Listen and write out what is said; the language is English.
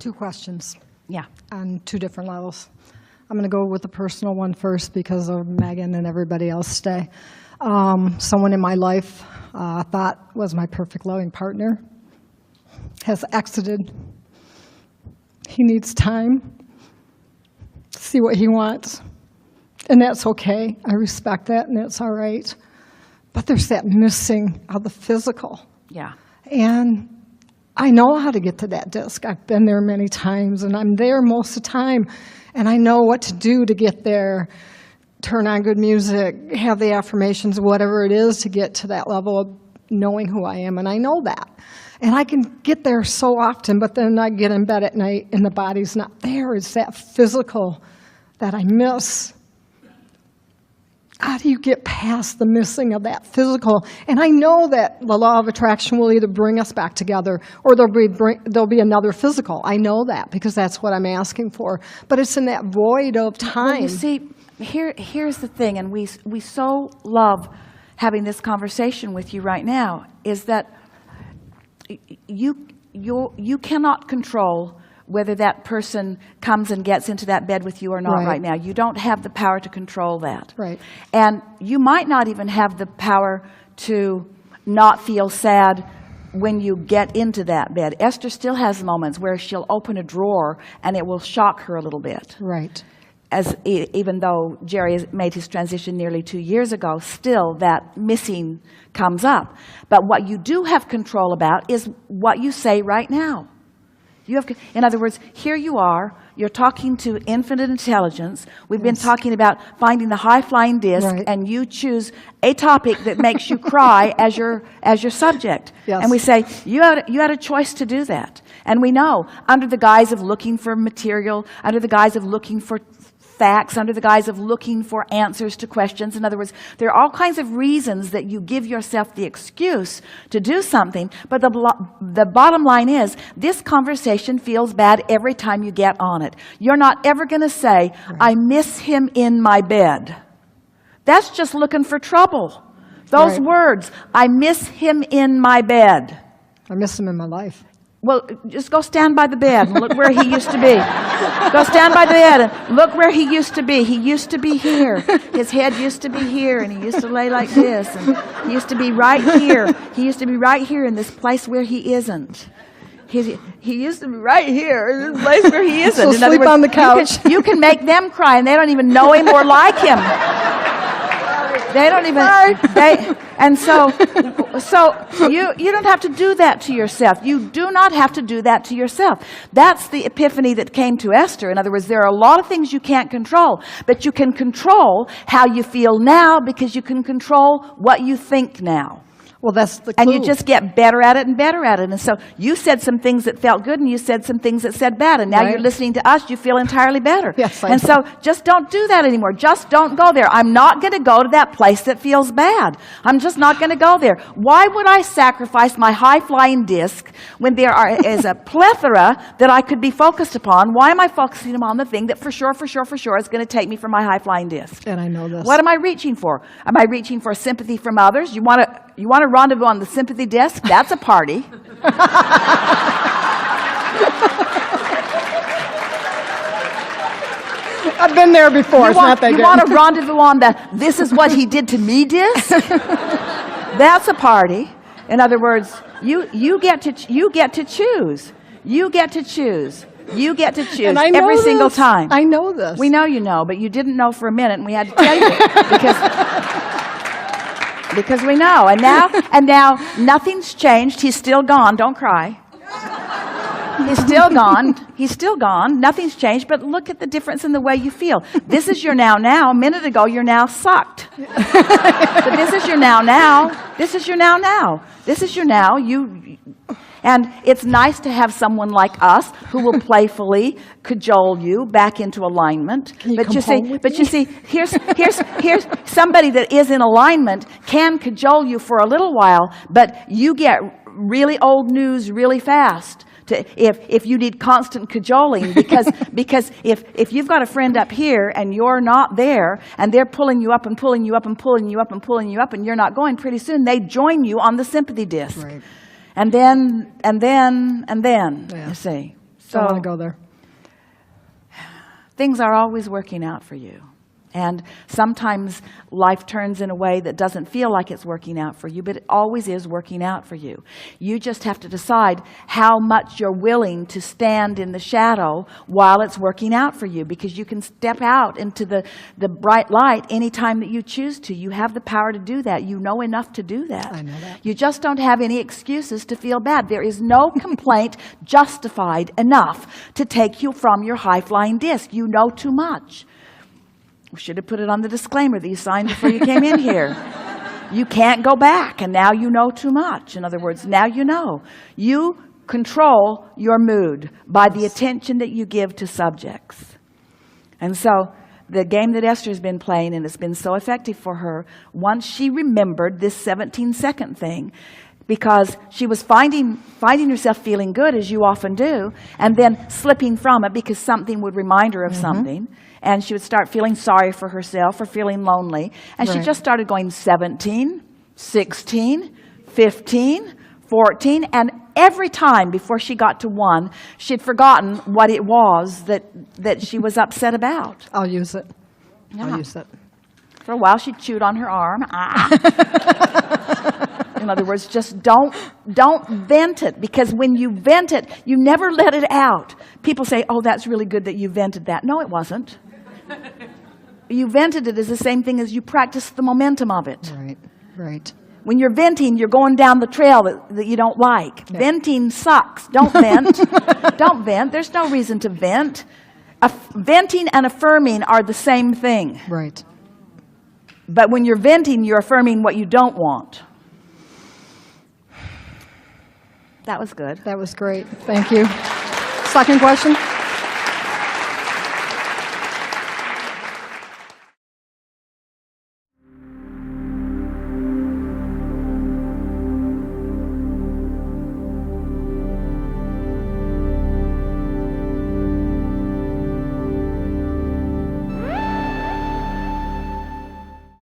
Two questions. Yeah. On two different levels. I'm going to go with the personal one first because of Megan and everybody else today. Someone in my life thought was my perfect loving partner has exited. He needs time to see what he wants, and that's okay. I respect that, and it's all right. But there's that missing of the physical. Yeah. And I know how to get to that disc. I've been there many times, and I'm there most of the time. And I know what to do to get there, turn on good music, have the affirmations, whatever it is to get to that level of knowing who I am. And I know that. And I can get there so often, but then I get in bed at night and the body's not there. It's that physical that I miss. How do you get past the missing of that physical? And I know that the law of attraction will either bring us back together or there'll be another physical. I know that because that's what I'm asking for. But it's in that void of time. Well, you see, here's the thing, and we so love having this conversation with you right now, is that you cannot control whether that person comes and gets into that bed with you or not right now. You don't have the power to control that. Right. And you might not even have the power to not feel sad when you get into that bed. Esther still has moments where she'll open a drawer and it will shock her a little bit. Right. Even though Jerry has made his transition nearly 2 years ago, still that missing comes up. But what you do have control about is what you say right now. In other words, here you are, you're talking to infinite intelligence. We've been talking about finding the high-flying disc, and you choose a topic that makes you cry as your subject. Yes. And we say, you had a choice to do that. And we know, under the guise of looking for material, under the guise of looking for facts, under the guise of looking for answers to questions. In other words, there are all kinds of reasons that you give yourself the excuse to do something, but the bottom line is, this conversation feels bad every time you get on it. You're not ever going to say, I miss him in my bed. That's just looking for trouble. Those words, I miss him in my bed. I miss him in my life. Well, just go stand by the bed and look where he used to be. Go stand by the bed and look where he used to be. He used to be here. His head used to be here, and he used to lay like this. And he used to be right here. He used to be right here in this place where he isn't. He used to be right here in this place where he isn't. So sleep on the couch. You can make them cry, and they don't even know him or like him. They don't even, and so you don't have to do that to yourself. You do not have to do that to yourself. That's the epiphany that came to Esther. In other words, there are a lot of things you can't control, but you can control how you feel now because you can control what you think now. Well, that's the clue. And you just get better at it and better at it. And so you said some things that felt good, and you said some things that said bad. And now you're listening to us, you feel entirely better. Yes, and so just don't do that anymore. Just don't go there. I'm not going to go to that place that feels bad. I'm just not going to go there. Why would I sacrifice my high-flying disc when there is a plethora that I could be focused upon? Why am I focusing on the thing that for sure is going to take me from my high-flying disc? And I know this. What am I reaching for? Am I reaching for sympathy from others? You want to rendezvous on the sympathy desk? That's a party. I've been there before. It's not that good. You want to rendezvous on the "this is what he did to me" disc? That's a party. In other words, you get to choose. You get to choose. You get to choose every single time. I know this. We know you know, but you didn't know for a minute, and we had to tell you because we know. And now nothing's changed. He's still gone. Don't cry. He's still gone. He's still gone. Nothing's changed, but look at the difference in the way you feel. This is your now. A minute ago, your now sucked. But this is your now. This is your now. This is your now. And it's nice to have someone like us who will playfully cajole you back into alignment. But you see, here's somebody that is in alignment can cajole you for a little while, but you get really old news really fast. If you need constant cajoling, because if you've got a friend up here and you're not there, and they're pulling you up and pulling you up and pulling you up and pulling you up, and you're not going, pretty soon they join you on the sympathy disc. Right. And then, Yeah. you see. Don't want to go there. Things are always working out for you. And sometimes life turns in a way that doesn't feel like it's working out for you, but it always is working out for you. You just have to decide how much you're willing to stand in the shadow while it's working out for you, because you can step out into the bright light anytime that you choose to. You have the power to do that. You know enough to do that. I know that. You just don't have any excuses to feel bad. There is no complaint justified enough to take you from your high-flying disc. You know too much. We should have put it on the disclaimer that you signed before you came in here. You can't go back, and now you know too much. In other words, now you know. You control your mood by the attention that you give to subjects. And so the game that Esther's been playing, and it's been so effective for her, once she remembered this 17-second thing, because she was finding herself feeling good, as you often do, and then slipping from it because something would remind her of something. And she would start feeling sorry for herself or feeling lonely. And she just started going 17, 16, 15, 14. And every time before she got to 1, she'd forgotten what it was that she was upset about. I'll use it. Yeah. I'll use it. For a while, she chewed on her arm. In other words, just don't vent it, because when you vent it, you never let it out. People say, oh, that's really good that you vented that. No, it wasn't. You vented it is the same thing as you practiced the momentum of it. Right, right. When you're venting, you're going down the trail that you don't like. Yeah. Venting sucks. Don't vent. Don't vent. There's no reason to vent. Venting and affirming are the same thing. Right. But when you're venting, you're affirming what you don't want. That was good. That was great. Thank you. Second question.